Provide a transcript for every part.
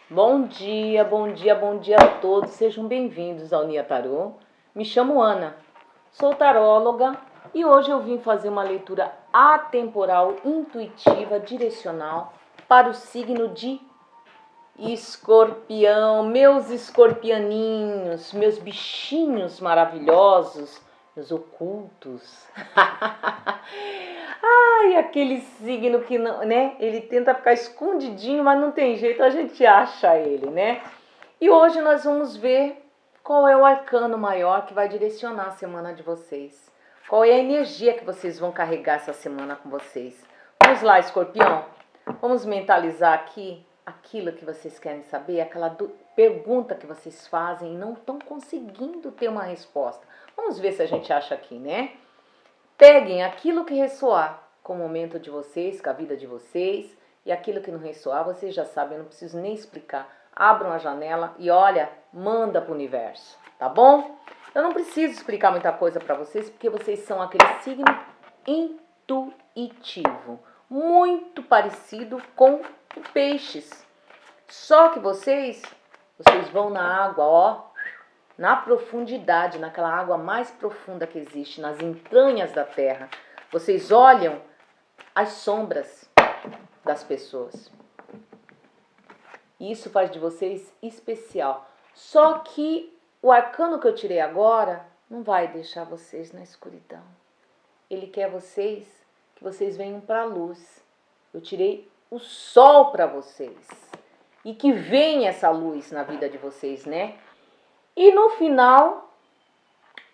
Bom dia, bom dia, bom dia a todos. Sejam bem-vindos ao Nia Tarô. Me chamo Ana, sou taróloga e hoje eu vim fazer uma leitura atemporal, intuitiva, direcional para o signo de Escorpião. Meus escorpianinhos, meus bichinhos maravilhosos, meus ocultos. Ai, aquele signo que não, né? Ele tenta ficar escondidinho, mas não tem jeito, a gente acha ele, né? E hoje nós vamos ver qual é o arcano maior que vai direcionar a semana de vocês. Qual é a energia que vocês vão carregar essa semana com vocês. Vamos lá, Escorpião. Vamos mentalizar aqui aquilo que vocês querem saber, aquela pergunta que vocês fazem e não estão conseguindo ter uma resposta. Vamos ver se a gente acha aqui, né? Peguem aquilo que ressoar com o momento de vocês, com a vida de vocês, e aquilo que não ressoar, vocês já sabem, eu não preciso nem explicar. Abram a janela e olha, manda para o universo, tá bom? Eu não preciso explicar muita coisa para vocês, porque vocês são aquele signo intuitivo, muito parecido com o peixes. Só que vocês vão na água, ó, na profundidade, naquela água mais profunda que existe, nas entranhas da terra. Vocês olham as sombras das pessoas. Isso faz de vocês especial. Só que o arcano que eu tirei agora não vai deixar vocês na escuridão. Ele quer que vocês venham para a luz. Eu tirei o sol para vocês. E que venha essa luz na vida de vocês, né? E no final,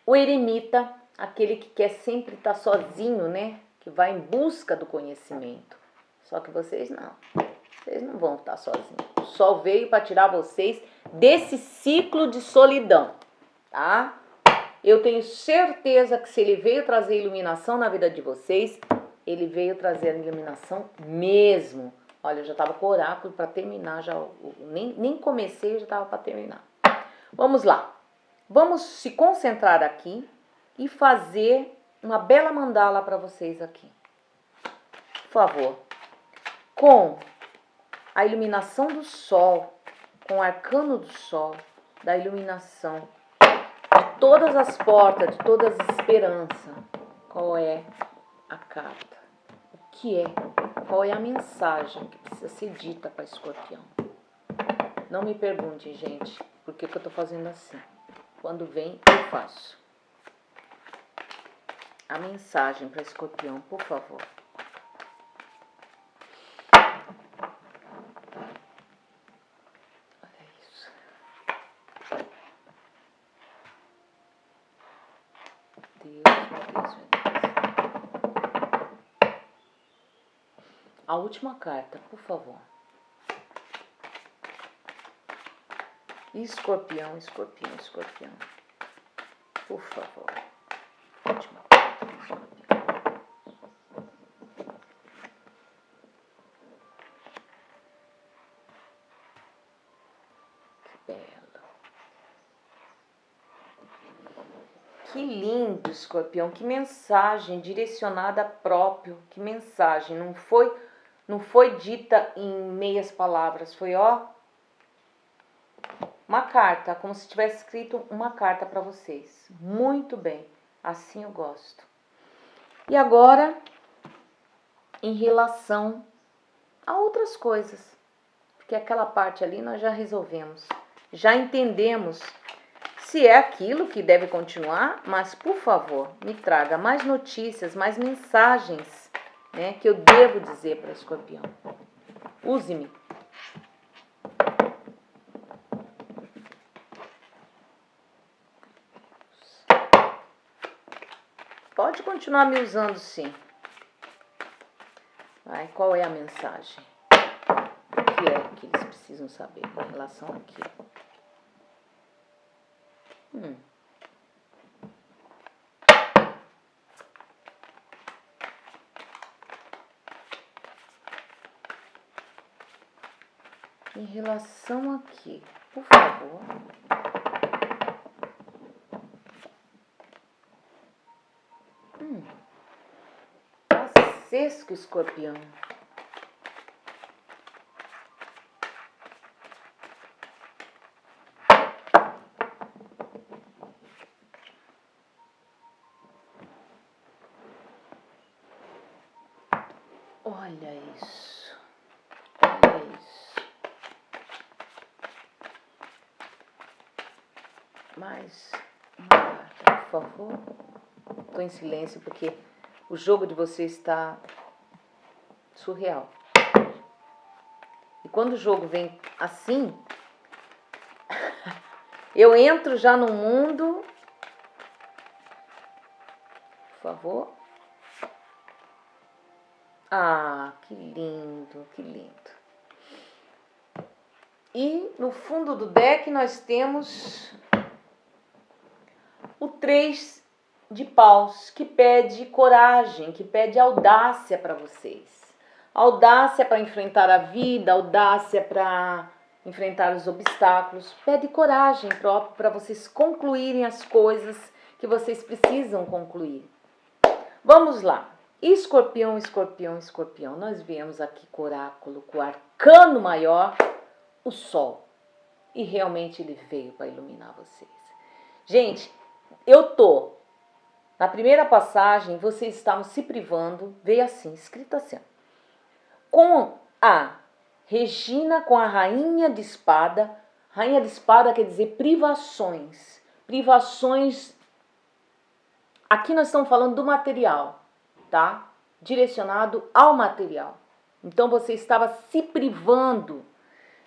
o eremita, aquele que quer sempre estar sozinho, né? Que vai em busca do conhecimento. Só que vocês não vão estar sozinhos. O sol veio para tirar vocês desse ciclo de solidão, tá? Eu tenho certeza que se ele veio trazer iluminação na vida de vocês, ele veio trazer a iluminação mesmo. Olha, eu já estava com o oráculo para terminar, nem comecei, eu já estava para terminar. Vamos lá, vamos se concentrar aqui e fazer uma bela mandala para vocês aqui. Por favor, com a iluminação do sol, com o arcano do sol, da iluminação de todas as portas, de todas as esperanças. Qual é a carta? O que é? Qual é a mensagem que precisa ser dita para Escorpião? Não me perguntem, gente, por que eu estou fazendo assim. Quando vem, eu faço. A mensagem para Escorpião, por favor. Olha isso. Deus, meu Deus, meu Deus. A última carta, por favor. Escorpião, Escorpião, Escorpião. Por favor. Última carta, Escorpião. Que belo. Que lindo, Escorpião. Que mensagem direcionada próprio. Que mensagem. Não foi dita em meias palavras. Foi, ó, uma carta, como se tivesse escrito uma carta para vocês. Muito bem, assim eu gosto. E agora, em relação a outras coisas, porque aquela parte ali nós já resolvemos, já entendemos se é aquilo que deve continuar, mas por favor, me traga mais notícias, mais mensagens, né, que eu devo dizer para Escorpião. Use-me. Pode continuar me usando, sim. Vai, qual é a mensagem? O que é que eles precisam saber em relação àquilo? Em relação aqui, por favor. Sesco, Escorpião. Olha isso. Olha isso. Mais uma carta, por favor. Estou em silêncio porque o jogo de vocês está surreal. E quando o jogo vem assim, eu entro já no mundo. Por favor. Ah, que lindo, que lindo. E no fundo do deck nós temos o 3 de paus, que pede coragem, que pede audácia para vocês. Audácia para enfrentar a vida, audácia para enfrentar os obstáculos. Pede coragem própria para vocês concluírem as coisas que vocês precisam concluir. Vamos lá. Escorpião, escorpião, escorpião. Nós viemos aqui com o oráculo, com o arcano maior, o sol. E realmente ele veio para iluminar vocês. Gente, na primeira passagem, vocês estavam se privando, veio assim, escrito assim. Com a Regina, com a rainha de espada quer dizer privações. Privações, aqui nós estamos falando do material, tá? Direcionado ao material. Então você estava se privando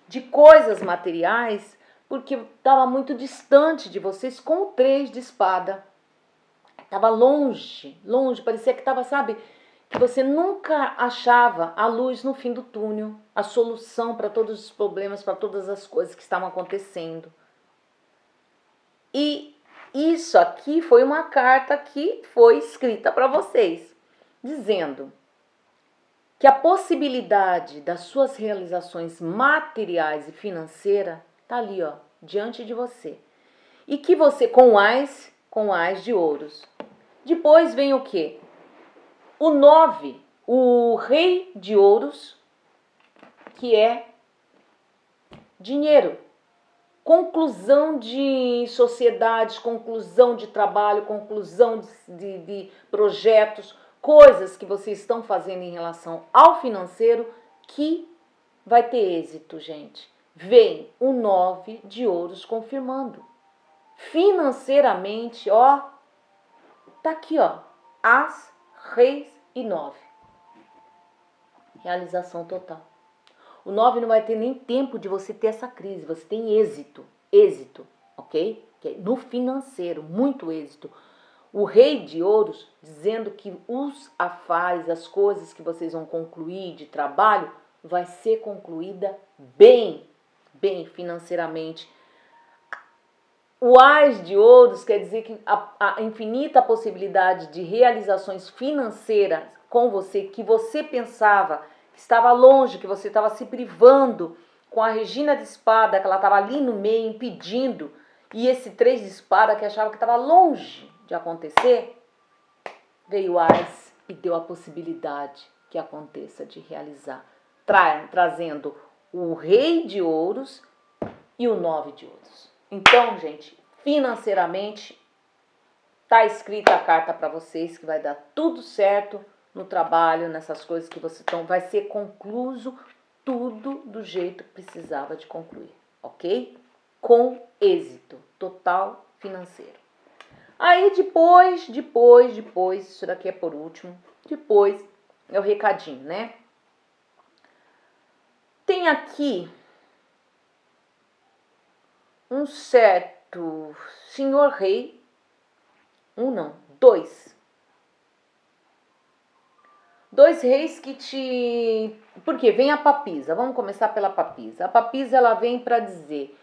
de coisas materiais porque estava muito distante de vocês com o 3 de espada. Estava longe, parecia que estava, sabe, que você nunca achava a luz no fim do túnel, a solução para todos os problemas, para todas as coisas que estavam acontecendo. E isso aqui foi uma carta que foi escrita para vocês, dizendo que a possibilidade das suas realizações materiais e financeiras está ali, ó, diante de você. E que você, com ás de ouros. Depois vem o quê? O 9, o rei de ouros, que é dinheiro. Conclusão de sociedades, conclusão de trabalho, conclusão de projetos, coisas que vocês estão fazendo em relação ao financeiro que vai ter êxito, gente. Vem o 9 de ouros confirmando. Financeiramente, ó, tá aqui, ó, as, reis e 9. Realização total. O 9 não vai ter nem tempo de você ter essa crise, você tem êxito, ok? No financeiro, muito êxito. O rei de ouros dizendo que os afares, as coisas que vocês vão concluir de trabalho, vai ser concluída bem financeiramente. O ás de ouros quer dizer que a infinita possibilidade de realizações financeiras com você, que você pensava que estava longe, que você estava se privando, com a Regina de espada, que ela estava ali no meio, impedindo, e esse 3 de espada que achava que estava longe de acontecer, veio o ás e deu a possibilidade que aconteça de realizar, trazendo o rei de ouros e o 9 de ouros. Então, gente, financeiramente, tá escrita a carta para vocês que vai dar tudo certo no trabalho, nessas coisas que vocês estão, vai ser concluído tudo do jeito que precisava de concluir, ok? Com êxito total financeiro. Aí depois, isso daqui é por último, depois é o recadinho, né? Tem aqui um certo senhor rei, dois reis que te... Porque vem a papisa, vamos começar pela papisa. A papisa, ela vem para dizer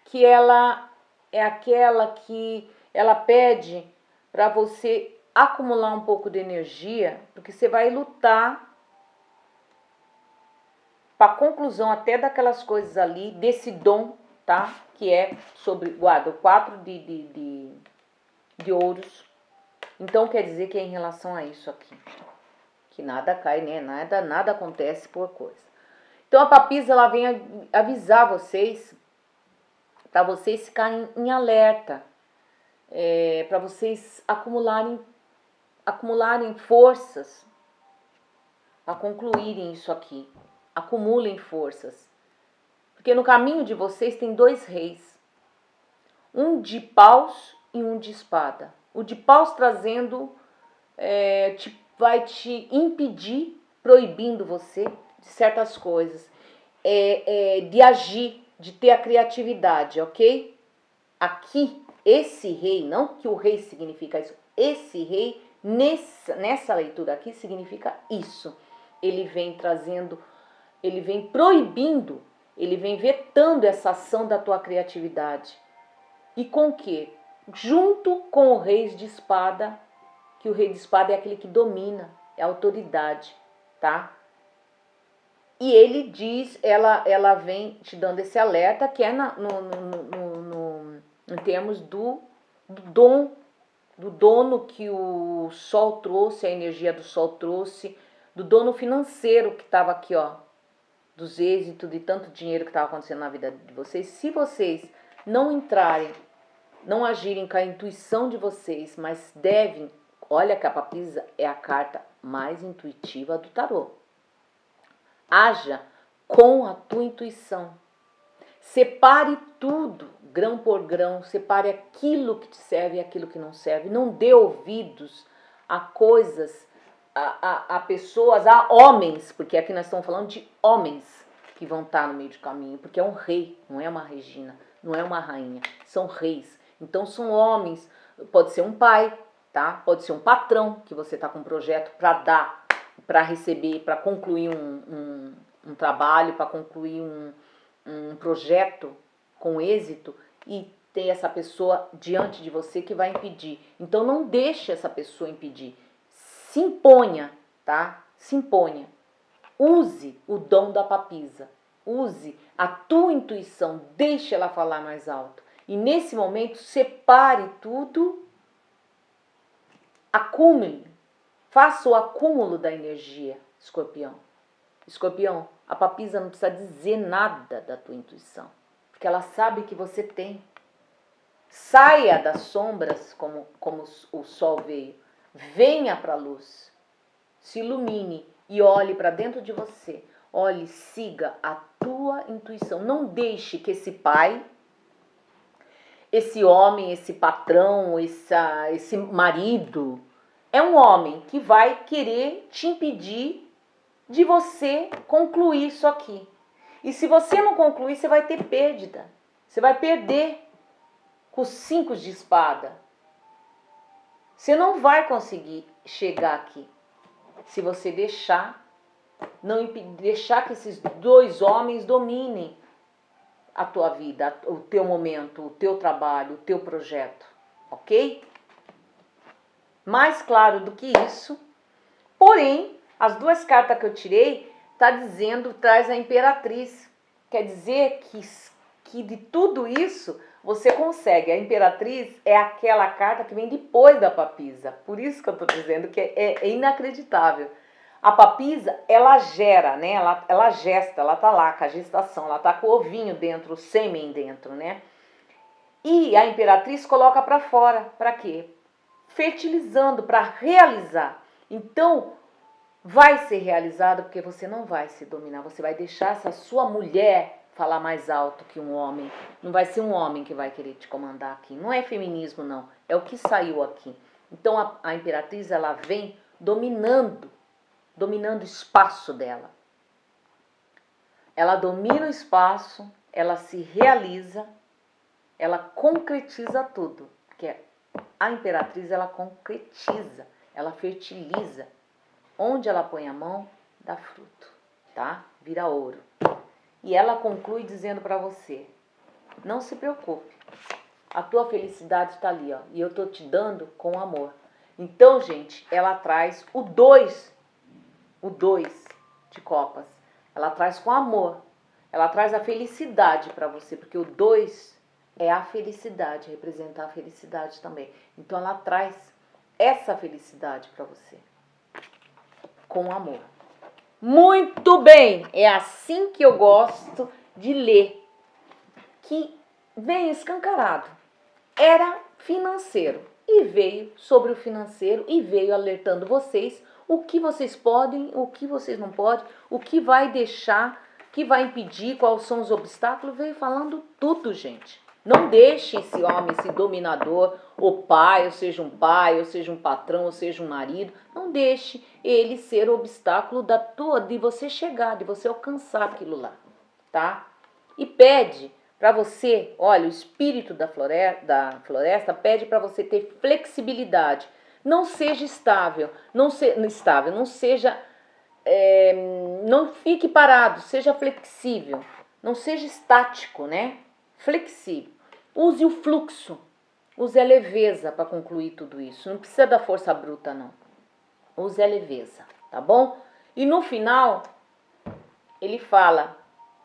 que ela é aquela que ela pede para você acumular um pouco de energia, porque você vai lutar para a conclusão até daquelas coisas ali, desse dom, tá? Que é sobre, guarda, o 4 de ouros. Então quer dizer que é em relação a isso aqui, que nada cai, né? Nada acontece por coisa. Então a papisa, ela vem avisar vocês, para vocês ficarem em alerta, para vocês acumularem forças a concluírem isso aqui. Acumulem forças. Porque no caminho de vocês tem 2 reis. Um de paus e um de espada. O de paus trazendo, vai te impedir, proibindo você de certas coisas. De agir, de ter a criatividade, ok? Aqui, esse rei, não que o rei significa isso, esse rei, nessa leitura aqui, significa isso. Ele vem trazendo, ele vem proibindo, ele vem vetando essa ação da tua criatividade. E com o quê? Junto com o rei de espada, que o rei de espada é aquele que domina, é a autoridade, tá? E ele diz, ela vem te dando esse alerta, que é em termos do dono que o sol trouxe, a energia do sol trouxe, do dono financeiro que estava aqui, ó, dos êxitos, de tanto dinheiro que estava acontecendo na vida de vocês. Se vocês não entrarem, não agirem com a intuição de vocês, mas devem, olha que a papisa é a carta mais intuitiva do tarô. Haja com a tua intuição. Separe tudo, grão por grão, separe aquilo que te serve e aquilo que não serve. Não dê ouvidos a coisas, a pessoas, a homens, porque aqui nós estamos falando de homens que vão estar no meio do caminho, porque é um rei, não é uma regina, não é uma rainha, são reis. Então são homens, pode ser um pai, tá? Pode ser um patrão que você está com um projeto para dar, para receber, para concluir um trabalho, para concluir um projeto com êxito, e tem essa pessoa diante de você que vai impedir. Então não deixe essa pessoa impedir. Se imponha, tá? Se imponha. Use o dom da papisa. Use a tua intuição. Deixe ela falar mais alto. E nesse momento, separe tudo. Acumule. Faça o acúmulo da energia, Escorpião. Escorpião, a papisa não precisa dizer nada da tua intuição, porque ela sabe que você tem. Saia das sombras, como o sol veio. Venha para a luz. Se ilumine e olhe para dentro de você. Olhe, siga a tua intuição. Não deixe que esse pai, esse homem, esse patrão, esse marido, é um homem que vai querer te impedir de você concluir isso aqui. E se você não concluir, você vai ter perda. Você vai perder com os 5 de espada. Você não vai conseguir chegar aqui se você deixar que esses 2 homens dominem a tua vida, o teu momento, o teu trabalho, o teu projeto, ok? Mais claro do que isso, porém, as 2 cartas que eu tirei traz a imperatriz. Quer dizer que de tudo isso você consegue. A imperatriz é aquela carta que vem depois da papisa. Por isso que eu estou dizendo que é inacreditável. A papisa, ela gera, né? Ela gesta, ela tá lá com a gestação, ela tá com o ovinho dentro, o sêmen dentro, né? E a imperatriz coloca para fora. Para quê? Fertilizando, para realizar. Então, vai ser realizado porque você não vai se dominar. Você vai deixar essa sua mulher falar mais alto que um homem. Não vai ser um homem que vai querer te comandar aqui. Não é feminismo, não. É o que saiu aqui. Então, a imperatriz, ela vem dominando o espaço dela. Ela domina o espaço, ela se realiza, ela concretiza tudo. Porque a imperatriz, ela concretiza, ela fertiliza. Onde ela põe a mão, dá fruto, tá? Vira ouro. E ela conclui dizendo para você, não se preocupe, a tua felicidade está ali, ó, e eu tô te dando com amor. Então, gente, ela traz o 2 de copas. Ela traz com amor, ela traz a felicidade para você, porque o 2 é a felicidade, representa a felicidade também. Então, ela traz essa felicidade para você. Com amor. Muito bem, é assim que eu gosto de ler, que vem escancarado. Era financeiro e veio sobre o financeiro e veio alertando vocês o que vocês podem, o que vocês não podem, o que vai deixar, o que vai impedir, quais são os obstáculos, veio falando tudo, gente. Não deixe esse homem, esse dominador, ou pai, ou seja um patrão, ou seja um marido, não deixe ele ser o obstáculo de você chegar, de você alcançar aquilo lá, tá? E pede para você, olha, o espírito da floresta pede para você ter flexibilidade. Não seja estável, não seja, não fique parado, seja flexível, não seja estático, né? Flexível. Use o fluxo, use a leveza para concluir tudo isso. Não precisa da força bruta, não. Use a leveza, tá bom? E no final, ele fala,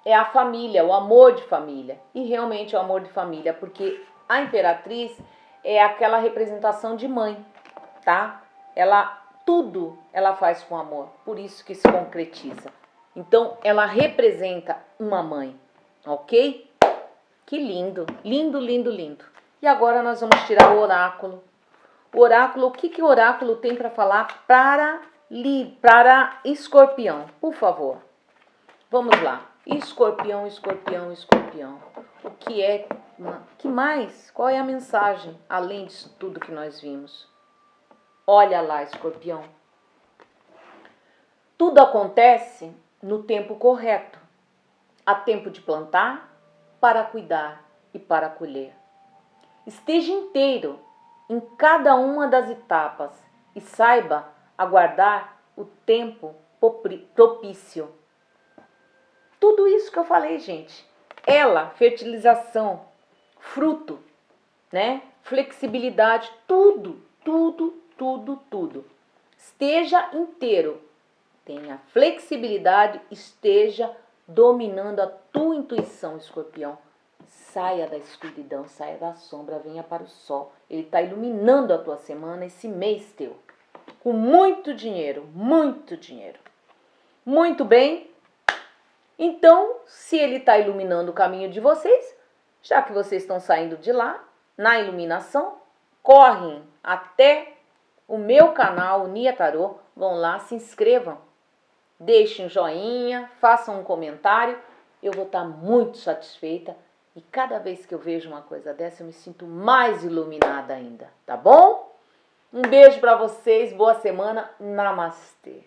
é a família, o amor de família. E realmente é o amor de família, porque a imperatriz é aquela representação de mãe, tá? Tudo ela faz com amor, por isso que se concretiza. Então, ela representa uma mãe, ok? Que lindo, lindo, lindo, lindo. E agora nós vamos tirar o oráculo. O oráculo, o que o oráculo tem para falar para Escorpião? Por favor, vamos lá. Escorpião, escorpião, escorpião. O que é, que mais? Qual é a mensagem, além disso tudo que nós vimos? Olha lá, escorpião. Tudo acontece no tempo correto. Há tempo de plantar, para cuidar e para colher. Esteja inteiro em cada uma das etapas e saiba aguardar o tempo propício. Tudo isso que eu falei, gente. Fertilização, fruto, né? Flexibilidade, tudo, tudo, tudo, tudo. Esteja inteiro. Tenha flexibilidade, esteja dominando a tua intuição, escorpião. Saia da escuridão, saia da sombra, venha para o sol. Ele está iluminando a tua semana, esse mês teu. Com muito dinheiro, muito dinheiro. Muito bem. Então, se ele está iluminando o caminho de vocês, já que vocês estão saindo de lá, na iluminação, correm até o meu canal, o Nia Tarô. Vão lá, se inscrevam. Deixem um joinha, façam um comentário, eu vou estar muito satisfeita e cada vez que eu vejo uma coisa dessa eu me sinto mais iluminada ainda, tá bom? Um beijo para vocês, boa semana, namastê!